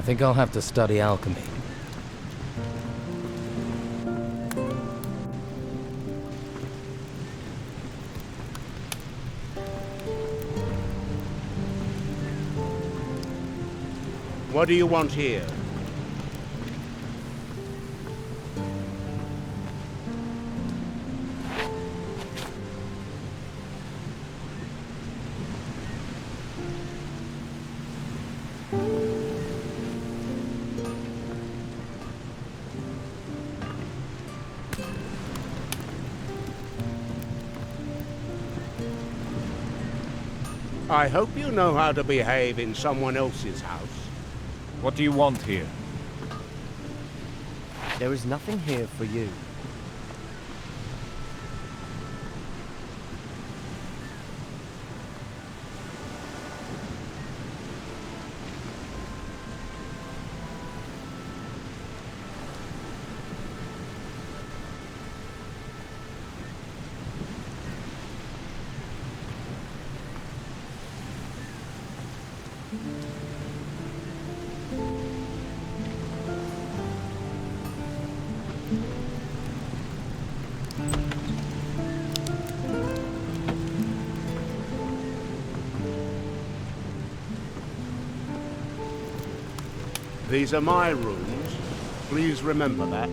think I'll have to study alchemy. What do you want here? I hope you know how to behave in someone else's house. What do you want here? There is nothing here for you. These are my rooms. Please remember that.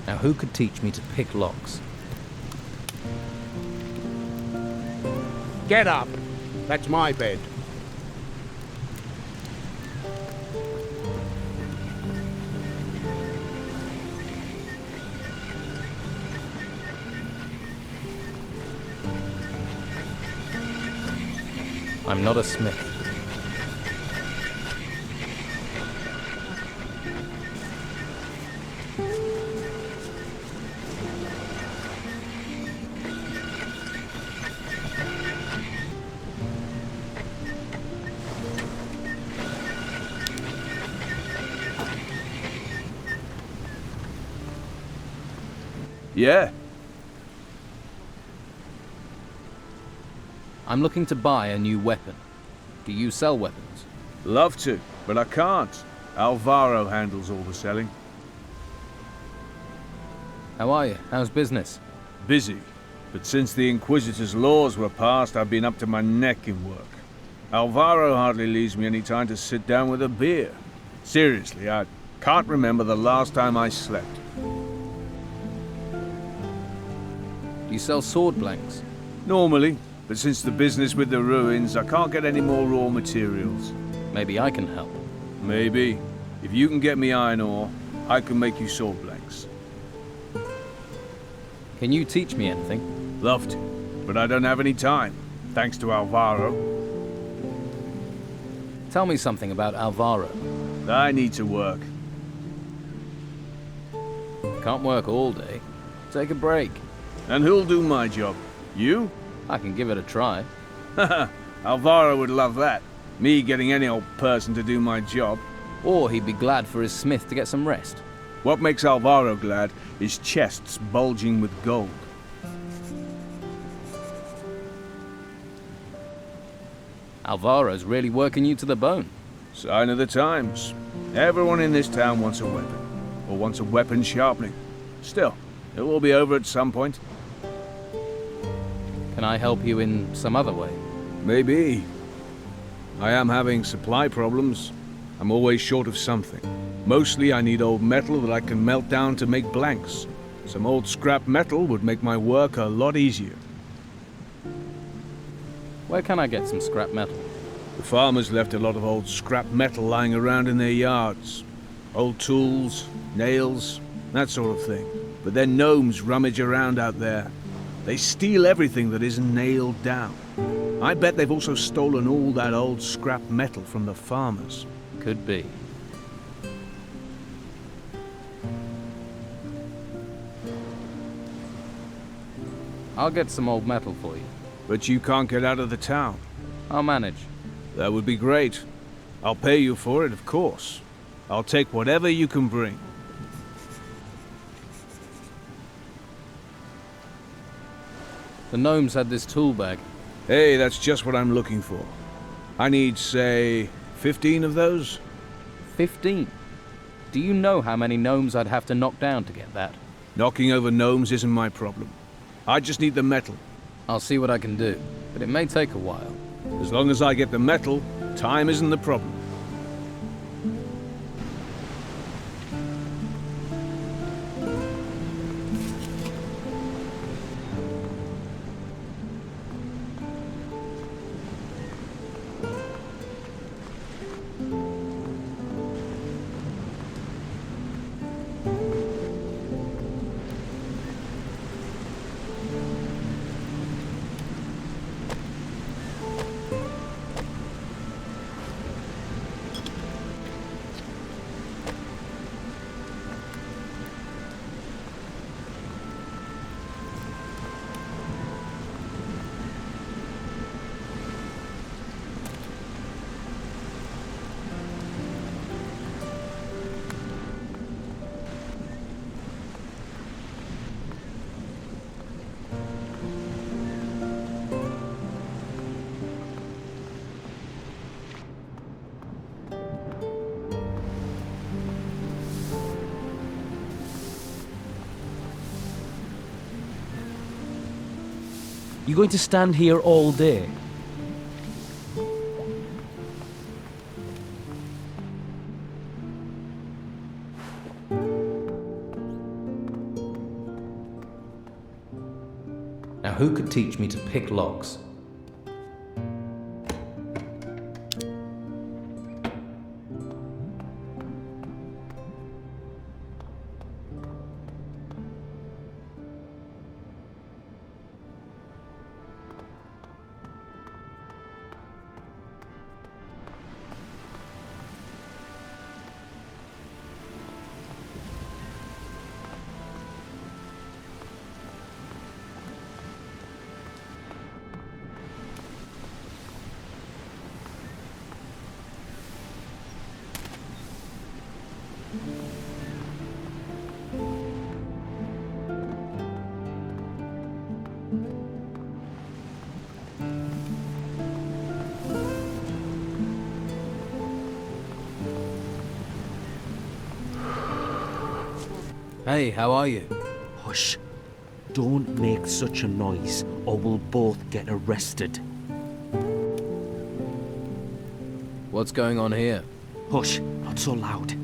Now who could teach me to pick locks? Get up! That's my bed. I'm not a smith. Yeah. I'm looking to buy a new weapon. Do you sell weapons? Love to, but I can't. Alvaro handles all the selling. How are you? How's business? Busy, but since the Inquisitor's laws were passed, I've been up to my neck in work. Alvaro hardly leaves me any time to sit down with a beer. Seriously, I can't remember the last time I slept. Do you sell sword blanks? Normally, but since the business with the ruins, I can't get any more raw materials. Maybe I can help. Maybe. If you can get me iron ore, I can make you sword blanks. Can you teach me anything? Love to, but I don't have any time, thanks to Alvaro. Tell me something about Alvaro. I need to work. Can't work all day. Take a break. And who'll do my job? You? I can give it a try. Haha, Alvaro would love that. Me getting any old person to do my job. Or he'd be glad for his smith to get some rest. What makes Alvaro glad is chests bulging with gold. Alvaro's really working you to the bone. Sign of the times. Everyone in this town wants a weapon. Or wants a weapon sharpening. Still, it will be over at some point. Can I help you in some other way? Maybe. I am having supply problems. I'm always short of something. Mostly I need old metal that I can melt down to make blanks. Some old scrap metal would make my work a lot easier. Where can I get some scrap metal? The farmers left a lot of old scrap metal lying around in their yards. Old tools, nails, that sort of thing. But then gnomes rummage around out there. They steal everything that isn't nailed down. I bet they've also stolen all that old scrap metal from the farmers. Could be. I'll get some old metal for you. But you can't get out of the town. I'll manage. That would be great. I'll pay you for it, of course. I'll take whatever you can bring. The gnomes had this tool bag. Hey, that's just what I'm looking for. I need, say, 15 of those? 15. Do you know how many gnomes I'd have to knock down to get that? Knocking over gnomes isn't my problem. I just need the metal. I'll see what I can do, but it may take a while. As long as I get the metal, time isn't the problem. You going to stand here all day? Now who could teach me to pick locks? Hey, how are you? Hush. Don't make such a noise, or we'll both get arrested. What's going on here? Hush, not so loud.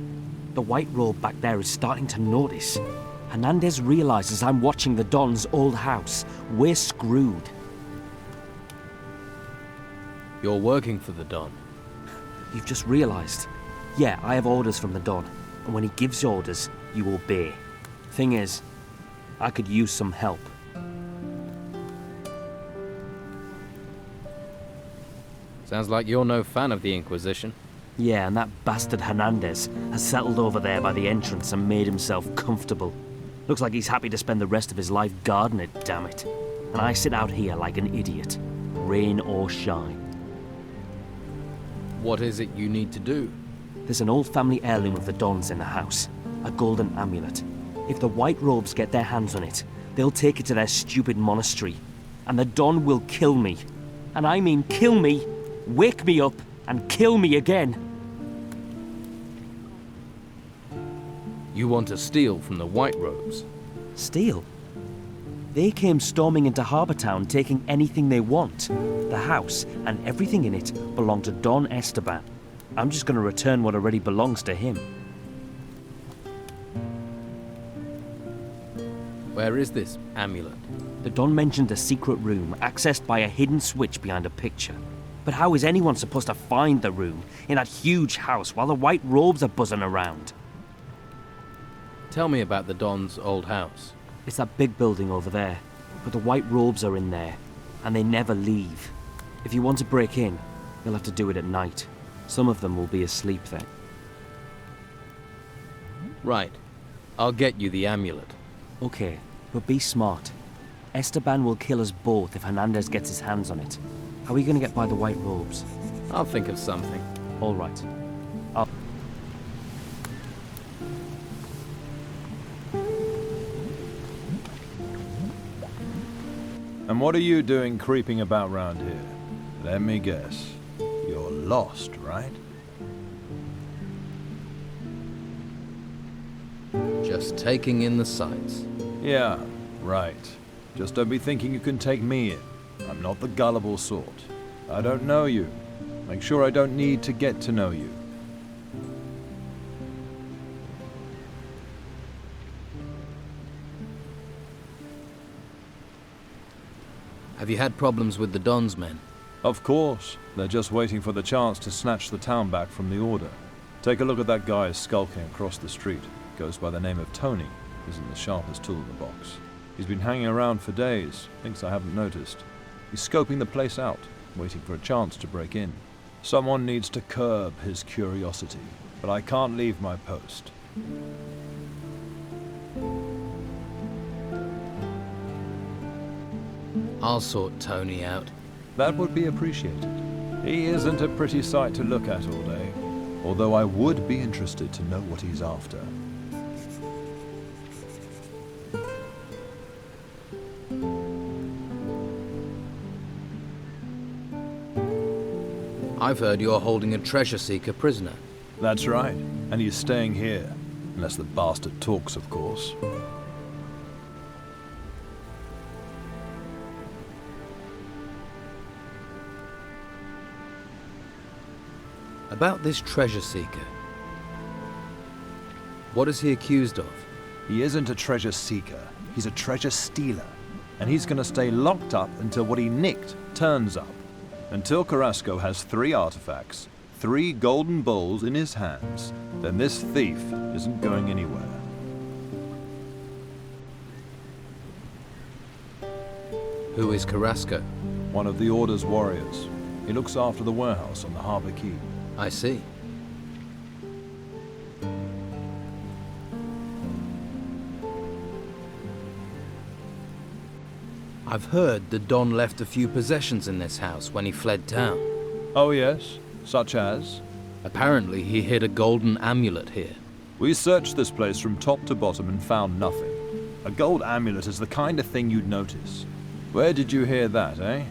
The white robe back there is starting to notice. Hernandez realizes I'm watching the Don's old house. We're screwed. You're working for the Don. You've just realized. Yeah, I have orders from the Don, and when he gives orders, you obey. Thing is, I could use some help. Sounds like you're no fan of the Inquisition. Yeah, and that bastard Hernandez has settled over there by the entrance and made himself comfortable. Looks like he's happy to spend the rest of his life guarding it, damn it. And I sit out here like an idiot, rain or shine. What is it you need to do? There's an old family heirloom of the Don's in the house, a golden amulet. If the White Robes get their hands on it, they'll take it to their stupid monastery, and the Don will kill me. And I mean kill me, wake me up, and kill me again. You want to steal from the White Robes? Steal? They came storming into Harbour Town taking anything they want. The house and everything in it belong to Don Esteban. I'm just going to return what already belongs to him. Where is this amulet? The Don mentioned a secret room accessed by a hidden switch behind a picture. But how is anyone supposed to find the room in that huge house while the White Robes are buzzing around? Tell me about the Don's old house. It's that big building over there, but the White Robes are in there, and they never leave. If you want to break in, you'll have to do it at night. Some of them will be asleep then. Right. I'll get you the amulet. Okay, but be smart. Esteban will kill us both if Hernandez gets his hands on it. How are we gonna get by the white robes? I'll think of something. All right. And what are you doing creeping about round here? Let me guess. You're lost, right? Just taking in the sights. Yeah, right. Just don't be thinking you can take me in. I'm not the gullible sort. I don't know you. Make sure I don't need to get to know you. Have you had problems with the Don's men? Of course. They're just waiting for the chance to snatch the town back from the Order. Take a look at that guy skulking across the street. Goes by the name of Tony. Isn't the sharpest tool in the box. He's been hanging around for days. Thinks I haven't noticed. He's scoping the place out, waiting for a chance to break in. Someone needs to curb his curiosity, but I can't leave my post. I'll sort Tony out. That would be appreciated. He isn't a pretty sight to look at all day, although I would be interested to know what he's after. I've heard you're holding a treasure seeker prisoner. That's right, and he's staying here. Unless the bastard talks, of course. About this treasure seeker. What is he accused of? He isn't a treasure seeker, he's a treasure stealer. And he's gonna stay locked up until what he nicked turns up. Until Carrasco has 3 artifacts, 3 golden bowls in his hands, then this thief isn't going anywhere. Who is Carrasco? One of the Order's warriors. He looks after the warehouse on the harbor quay. I see. I've heard the Don left a few possessions in this house when he fled town. Oh yes, such as? Apparently he hid a golden amulet here. We searched this place from top to bottom and found nothing. A gold amulet is the kind of thing you'd notice. Where did you hear that, eh?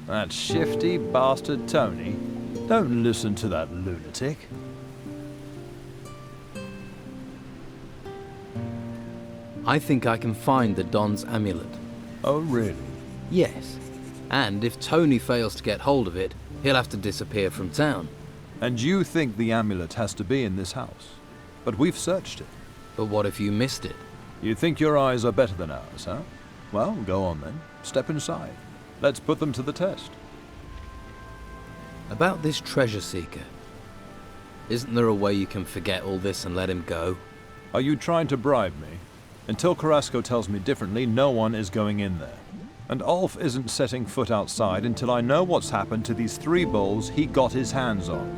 That shifty bastard Tony? Don't listen to that lunatic. I think I can find the Don's amulet. Oh, really? Yes. And if Tony fails to get hold of it, he'll have to disappear from town. And you think the amulet has to be in this house? But we've searched it. But what if you missed it? You think your eyes are better than ours, huh? Well, go on then. Step inside. Let's put them to the test. About this treasure seeker. Isn't there a way you can forget all this and let him go? Are you trying to bribe me? Until Carrasco tells me differently, no one is going in there. And Ulf isn't setting foot outside until I know what's happened to these 3 bowls he got his hands on.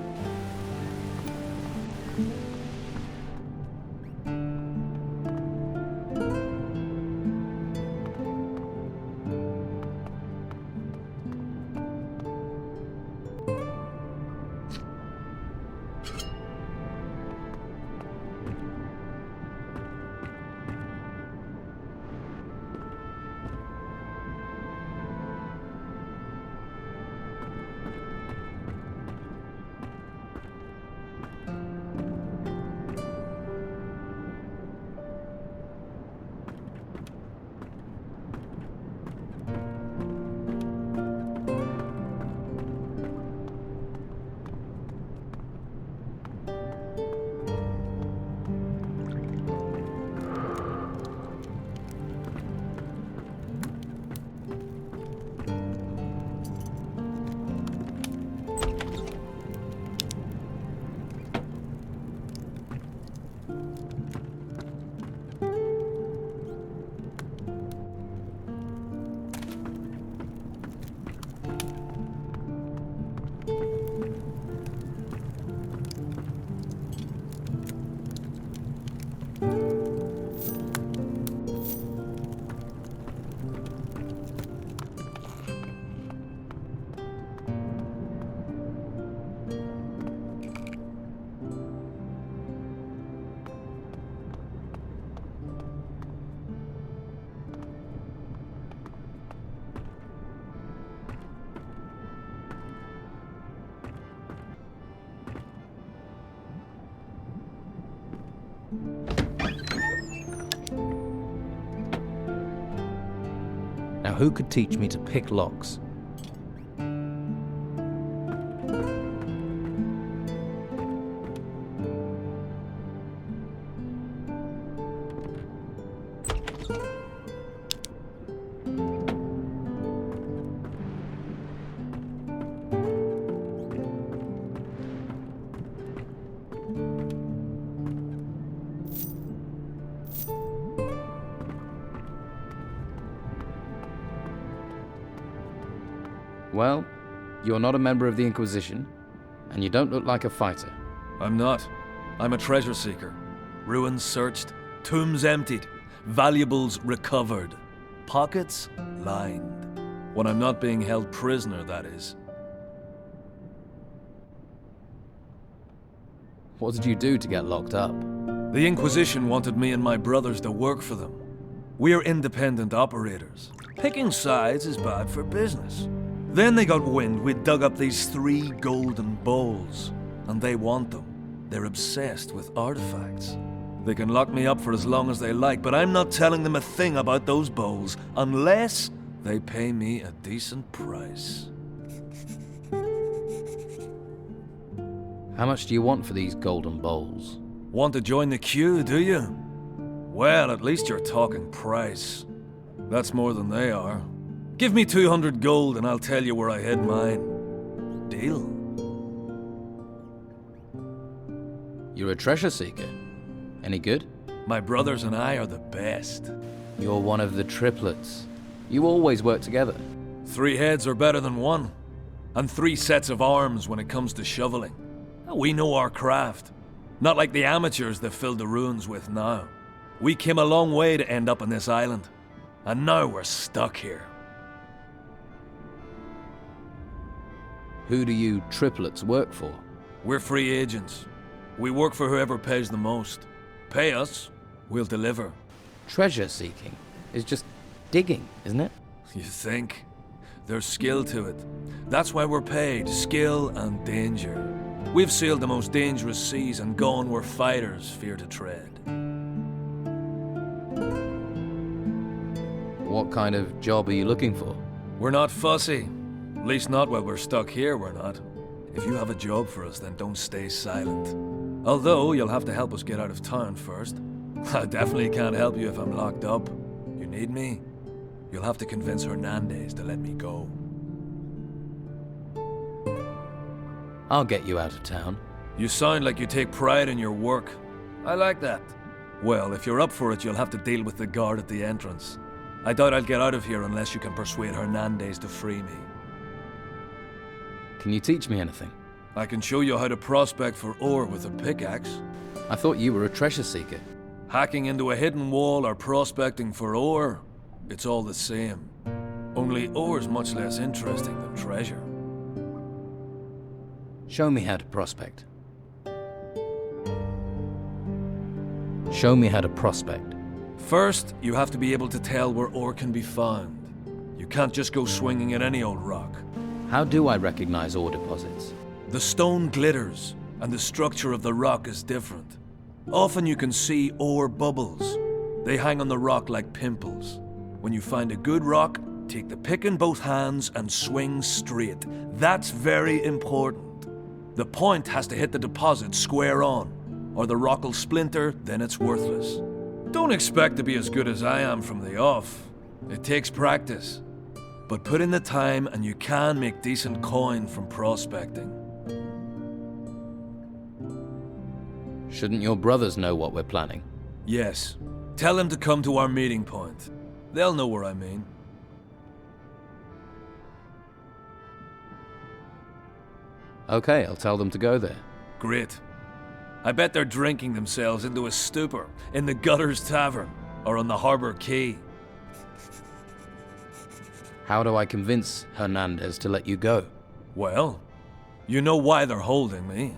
Now who could teach me to pick locks? Well, you're not a member of the Inquisition, and you don't look like a fighter. I'm not. I'm a treasure seeker. Ruins searched, tombs emptied, valuables recovered, pockets lined. When I'm not being held prisoner, that is. What did you do to get locked up? The Inquisition wanted me and my brothers to work for them. We're independent operators. Picking sides is bad for business. Then they got wind we'd dug up these 3 golden bowls, and they want them. They're obsessed with artifacts. They can lock me up for as long as they like, but I'm not telling them a thing about those bowls, unless they pay me a decent price. How much do you want for these golden bowls? Want to join the queue, do you? Well, at least you're talking price. That's more than they are. Give me 200 gold and I'll tell you where I hid mine. Deal? You're a treasure seeker. Any good? My brothers and I are the best. You're one of the triplets. You always work together. 3 heads are better than 1. And 3 sets of arms when it comes to shoveling. We know our craft. Not like the amateurs they've filled the ruins with now. We came a long way to end up on this island. And now we're stuck here. Who do you triplets work for? We're free agents. We work for whoever pays the most. Pay us, we'll deliver. Treasure seeking is just digging, isn't it? You think? There's skill to it. That's why we're paid, skill and danger. We've sailed the most dangerous seas and gone where fighters fear to tread. What kind of job are you looking for? We're not fussy. At least not while we're stuck here, we're not. If you have a job for us, then don't stay silent. Although, you'll have to help us get out of town first. I definitely can't help you if I'm locked up. You need me? You'll have to convince Hernandez to let me go. I'll get you out of town. You sound like you take pride in your work. I like that. Well, if you're up for it, you'll have to deal with the guard at the entrance. I doubt I'll get out of here unless you can persuade Hernandez to free me. Can you teach me anything? I can show you how to prospect for ore with a pickaxe. I thought you were a treasure seeker. Hacking into a hidden wall or prospecting for ore, it's all the same. Only ore's much less interesting than treasure. Show me how to prospect. Show me how to prospect. First, you have to be able to tell where ore can be found. You can't just go swinging at any old rock. How do I recognize ore deposits? The stone glitters, and the structure of the rock is different. Often you can see ore bubbles. They hang on the rock like pimples. When you find a good rock, take the pick in both hands and swing straight. That's very important. The point has to hit the deposit square on, or the rock will splinter, then it's worthless. Don't expect to be as good as I am from the off. It takes practice. But put in the time and you can make decent coin from prospecting. Shouldn't your brothers know what we're planning? Yes. Tell them to come to our meeting point. They'll know where I mean. Okay, I'll tell them to go there. Great. I bet they're drinking themselves into a stupor in the Gutters Tavern or on the Harbor Quay. How do I convince Hernandez to let you go? Well, you know why they're holding me.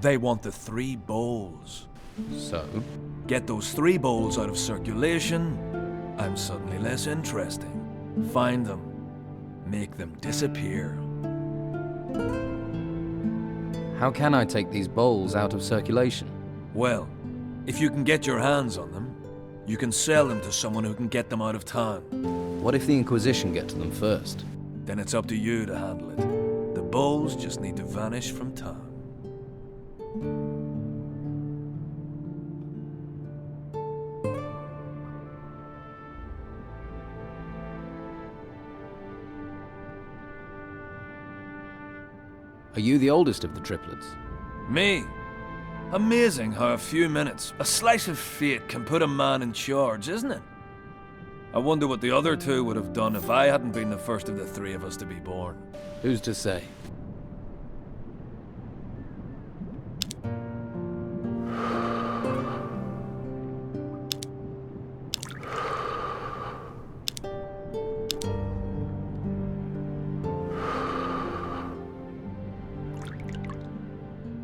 They want the 3 bowls. So? Get those 3 bowls out of circulation, I'm suddenly less interesting. Find them. Make them disappear. How can I take these bowls out of circulation? Well, if you can get your hands on them, you can sell them to someone who can get them out of town. What if the Inquisition get to them first? Then it's up to you to handle it. The bowls just need to vanish from town. Are you the oldest of the triplets? Me? Amazing how a few minutes, a slice of fate can put a man in charge, isn't it? I wonder what the other 2 would have done if I hadn't been the first of the 3 of us to be born. Who's to say?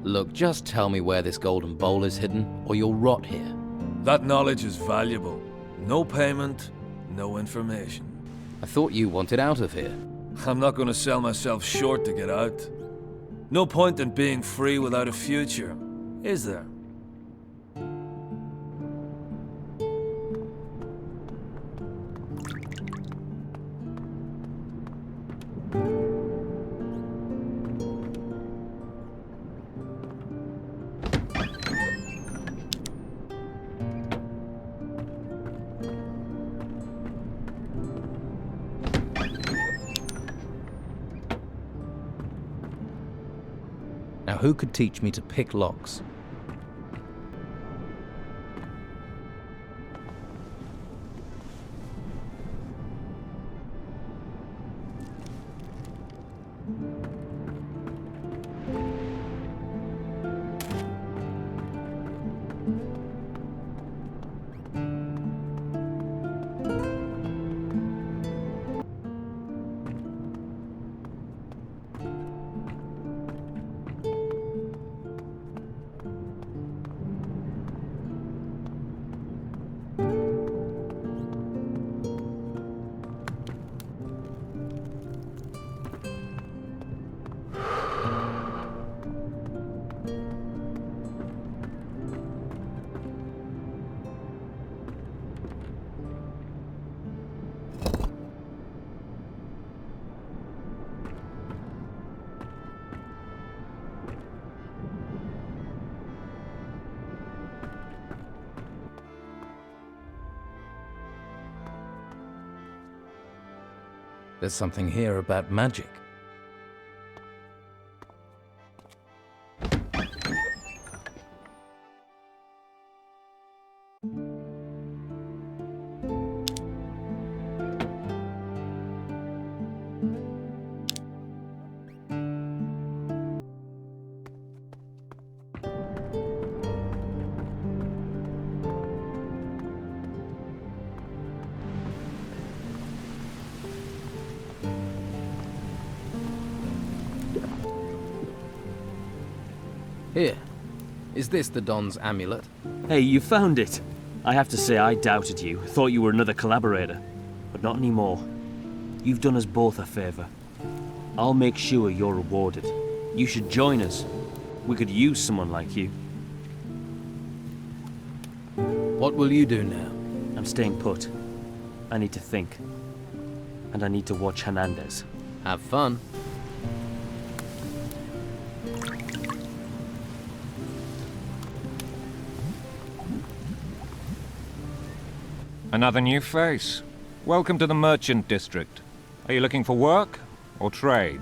Look, just tell me where this golden bowl is hidden, or you'll rot here. That knowledge is valuable. No payment, no information. I thought you wanted out of here. I'm not going to sell myself short to get out. No point in being free without a future, is there? Now who could teach me to pick locks? There's something here about magic. Here. Is this the Don's amulet? Hey, you found it. I have to say I doubted you, thought you were another collaborator. But not anymore. You've done us both a favor. I'll make sure you're rewarded. You should join us. We could use someone like you. What will you do now? I'm staying put. I need to think. And I need to watch Hernandez. Have fun. Another new face. Welcome to the Merchant District. Are you looking for work or trade?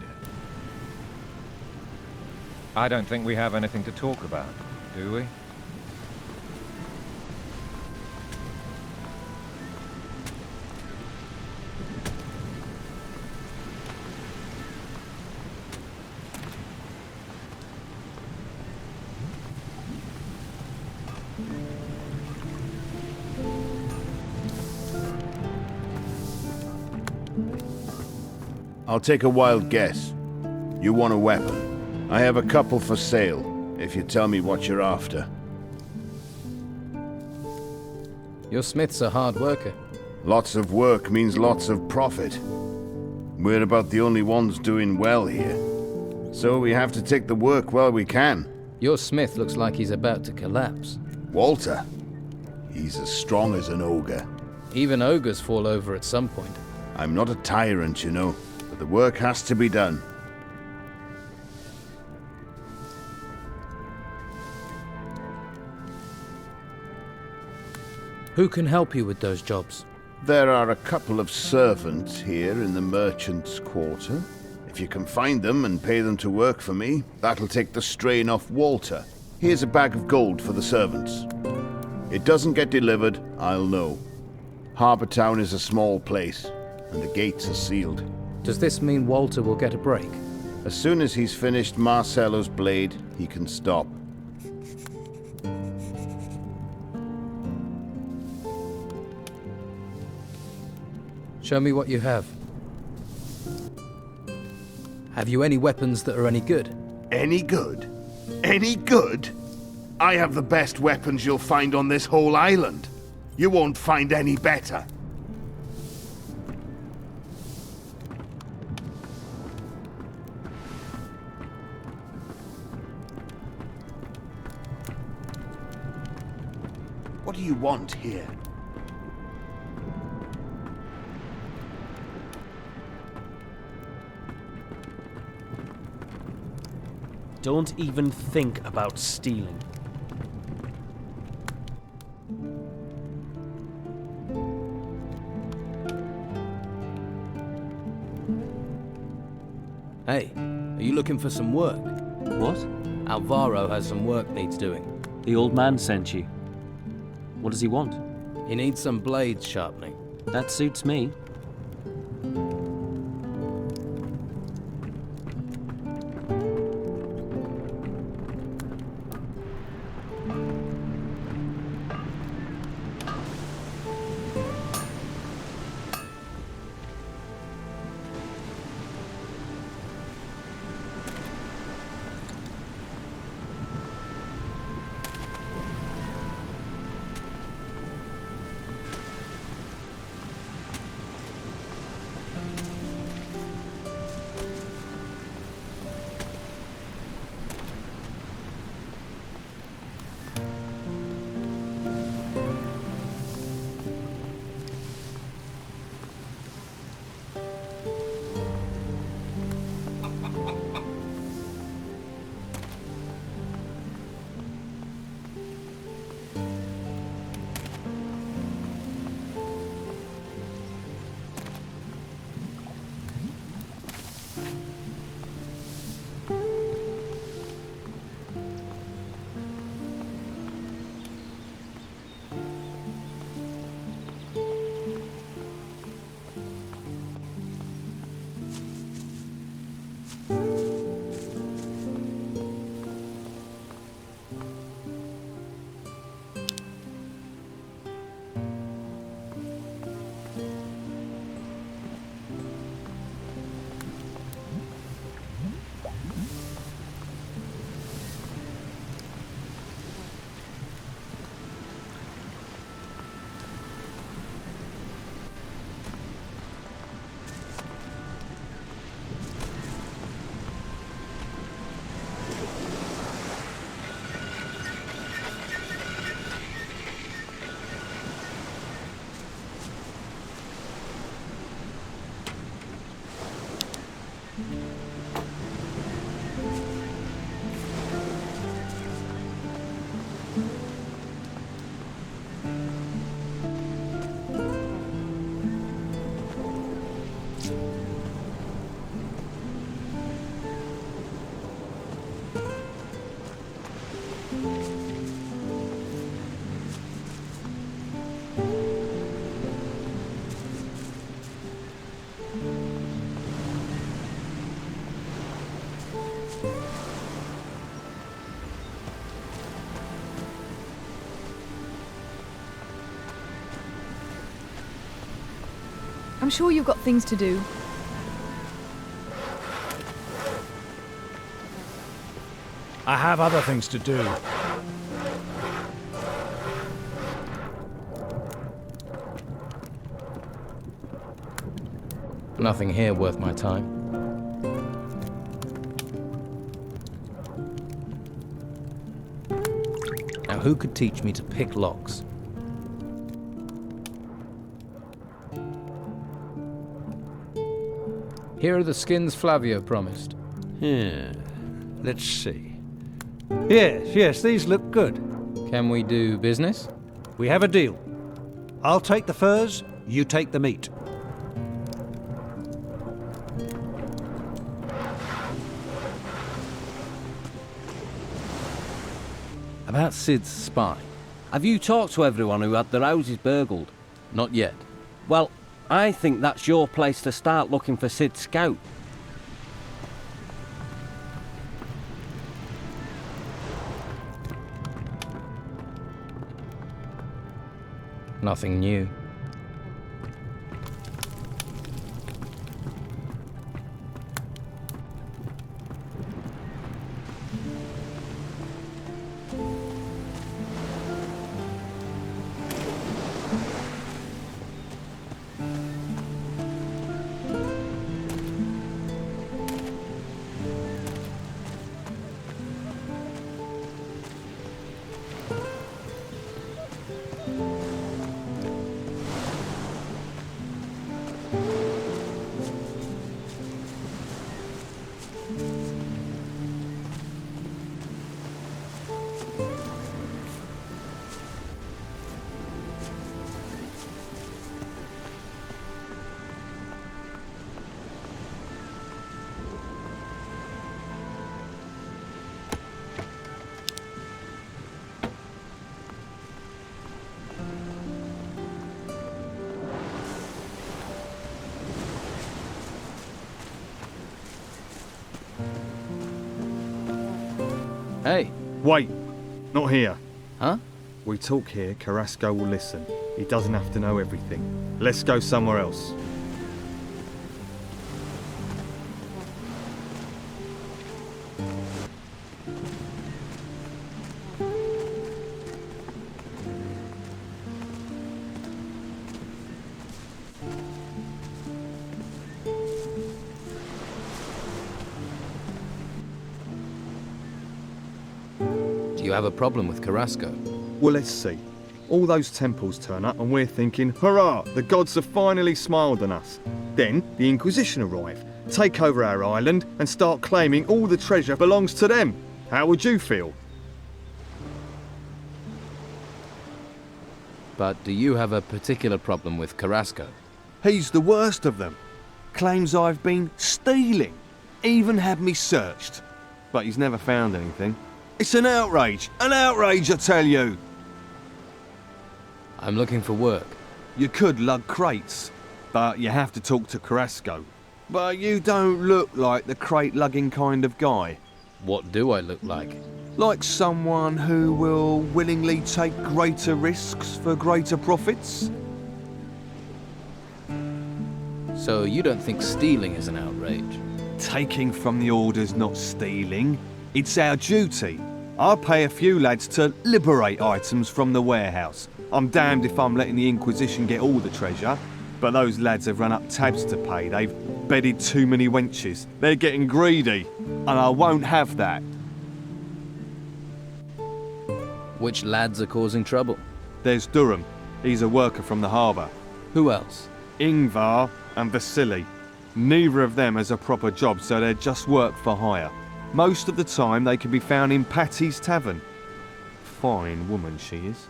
I don't think we have anything to talk about, do we? I'll take a wild guess. You want a weapon? I have a couple for sale, if you tell me what you're after. Your smith's a hard worker. Lots of work means lots of profit. We're about the only ones doing well here. So we have to take the work while we can. Your smith looks like he's about to collapse. Walter? He's as strong as an ogre. Even ogres fall over at some point. I'm not a tyrant, you know, but the work has to be done. Who can help you with those jobs? There are a couple of servants here in the merchant's quarter. If you can find them and pay them to work for me, that'll take the strain off Walter. Here's a bag of gold for the servants. It doesn't get delivered, I'll know. Harbour Town is a small place, and the gates are sealed. Does this mean Walter will get a break? As soon as he's finished Marcello's blade, he can stop. Show me what you have. Have you any weapons that are any good? Any good? Any good? I have the best weapons you'll find on this whole island. You won't find any better. What do you want here? Don't even think about stealing. Hey, are you looking for some work? What? Alvaro has some work needs doing. The old man sent you. What does he want? He needs some blades sharpening. That suits me. I'm sure you've got things to do. I have other things to do. Nothing here worth my time. Now, who could teach me to pick locks? Here are the skins Flavio promised. Yeah, let's see. Yes, these look good. Can we do business? We have a deal. I'll take the furs, you take the meat. About Sid's spy. Have you talked to everyone who had their houses burgled? Not yet. Well, I think that's your place to start looking for Sid's scout. Nothing new. Hey. Wait, not here. Huh? We talk here, Carrasco will listen. He doesn't have to know everything. Let's go somewhere else. Do you have a problem with Carrasco? Well, let's see. All those temples turn up and we're thinking, hurrah, the gods have finally smiled on us. Then the Inquisition arrive, take over our island and start claiming all the treasure belongs to them. How would you feel? But do you have a particular problem with Carrasco? He's the worst of them. Claims I've been stealing. Even had me searched. But he's never found anything. It's an outrage, I tell you. I'm looking for work. You could lug crates, but you have to talk to Carrasco. But you don't look like the crate-lugging kind of guy. What do I look like? Like someone who will willingly take greater risks for greater profits? So you don't think stealing is an outrage? Taking from the order's not stealing. It's our duty. I'll pay a few lads to liberate items from the warehouse. I'm damned if I'm letting the Inquisition get all the treasure. But those lads have run up tabs to pay. They've bedded too many wenches. They're getting greedy. And I won't have that. Which lads are causing trouble? There's Durham. He's a worker from the harbour. Who else? Ingvar and Vasily. Neither of them has a proper job, so they're just work for hire. Most of the time they can be found in Patty's Tavern. Fine woman she is.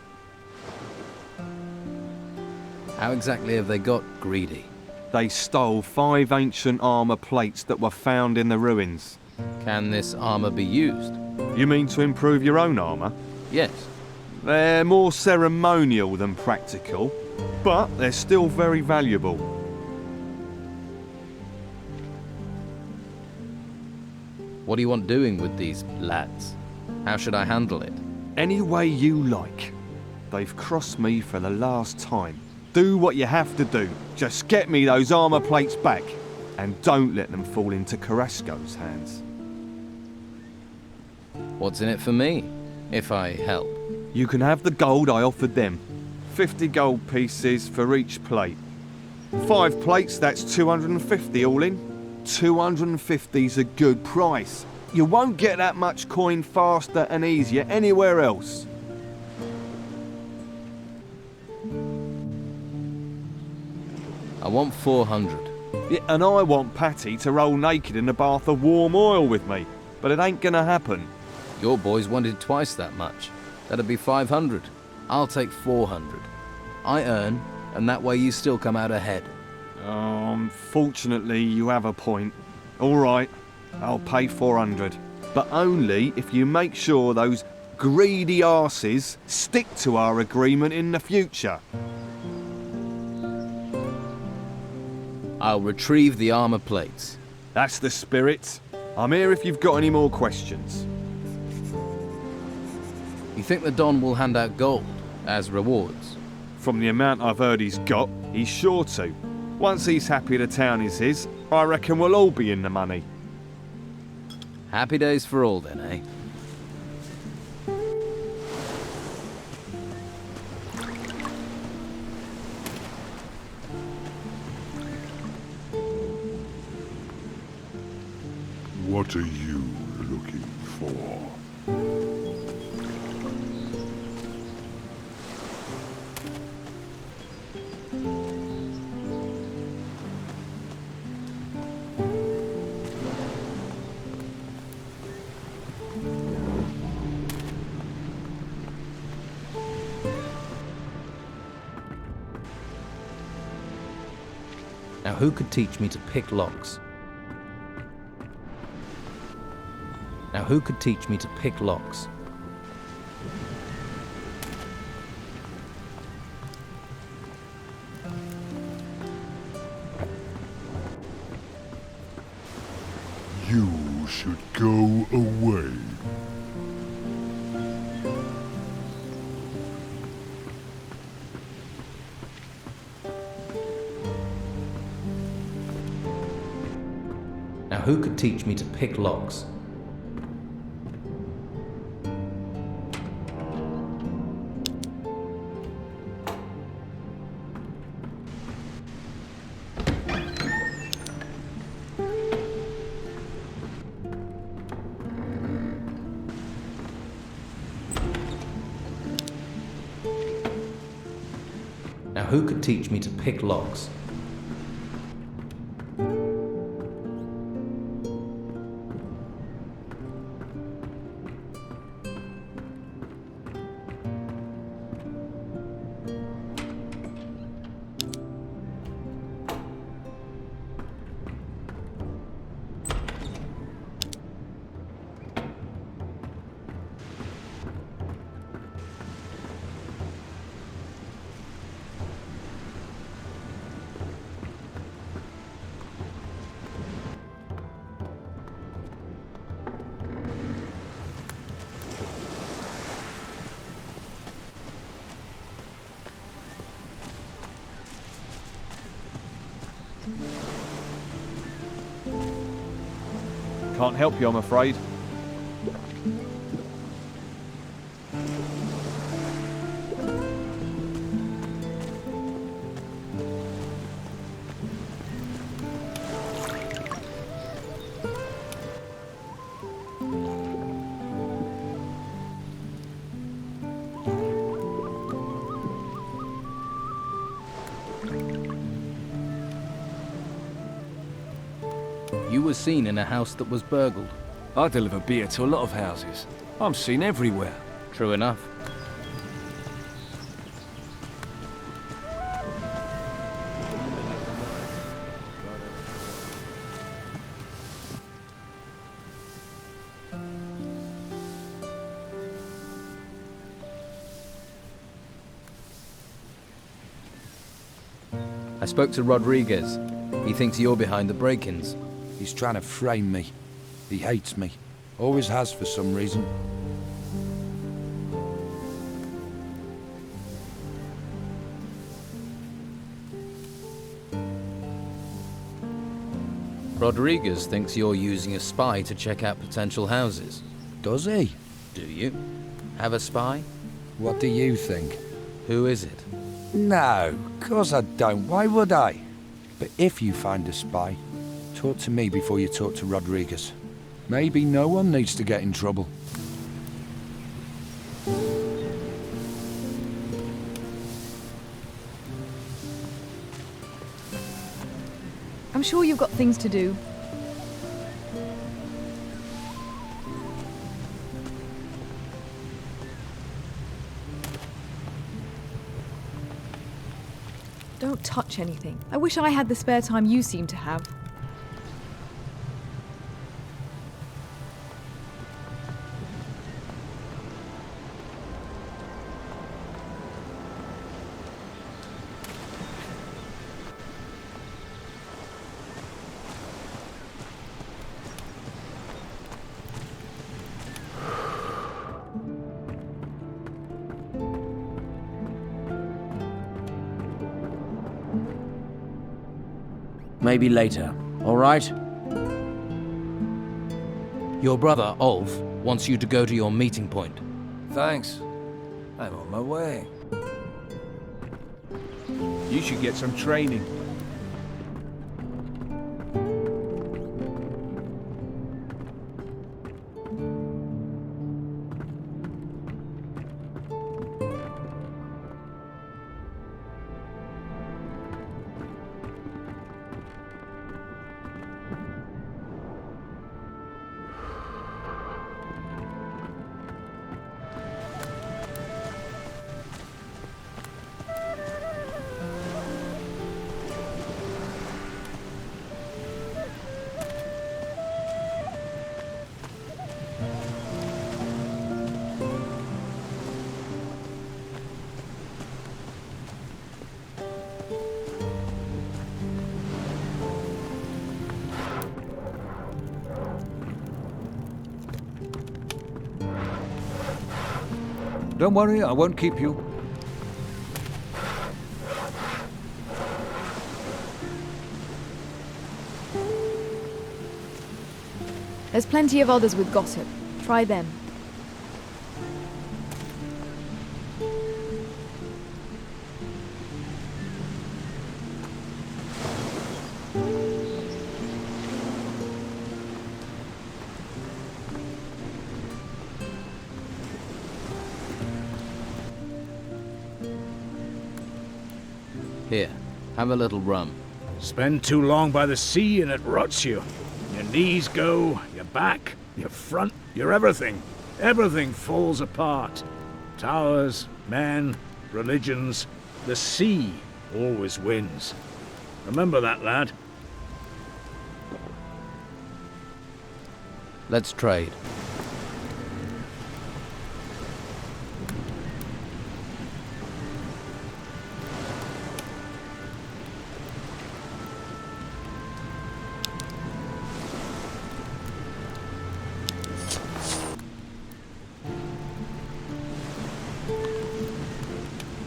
How exactly have they got greedy? They stole 5 ancient armour plates that were found in the ruins. Can this armour be used? You mean to improve your own armour? Yes. They're more ceremonial than practical, but they're still very valuable. What do you want doing with these lads? How should I handle it? Any way you like. They've crossed me for the last time. Do what you have to do. Just get me those armour plates back. And don't let them fall into Carrasco's hands. What's in it for me, if I help? You can have the gold I offered them. 50 gold pieces for each plate. 5 plates, that's 250 all in. 250's a good price. You won't get that much coin faster and easier anywhere else. I want 400. Yeah, and I want Patty to roll naked in a bath of warm oil with me, but it ain't gonna happen. Your boys wanted twice that much. That'd be 500. I'll take 400. I earn, and that way you still come out ahead. Fortunately, you have a point. All right, I'll pay 400, but only if you make sure those greedy arses stick to our agreement in the future. I'll retrieve the armor plates. That's the spirit. I'm here if you've got any more questions. You think the Don will hand out gold as rewards? From the amount I've heard he's got, he's sure to. Once he's happy the town is his, I reckon we'll all be in the money. Happy days for all then, eh? What are you looking for? Now who could teach me to pick locks? Now who could teach me to pick locks? You should go away. Now who could teach me to pick locks? Now who could teach me to pick locks? Can't help you, I'm afraid. You were seen in a house that was burgled. I deliver beer to a lot of houses. I'm seen everywhere. True enough. I spoke to Rodriguez. He thinks you're behind the break-ins. He's trying to frame me. He hates me. Always has for some reason. Rodriguez thinks you're using a spy to check out potential houses. Does he? Do you? Have a spy? What do you think? Who is it? No, course I don't. Why would I? But if you find a spy, talk to me before you talk to Rodriguez. Maybe no one needs to get in trouble. I'm sure you've got things to do. Don't touch anything. I wish I had the spare time you seem to have. Maybe later, all right? Your brother, Ulf, wants you to go to your meeting point. Thanks. I'm on my way. You should get some training. Don't worry, I won't keep you. There's plenty of others with Gothic. Try them. Here, have a little rum. Spend too long by the sea and it rots you. Your knees go, your back, your front, your everything. Everything falls apart. Towers, men, religions. The sea always wins. Remember that, lad. Let's trade.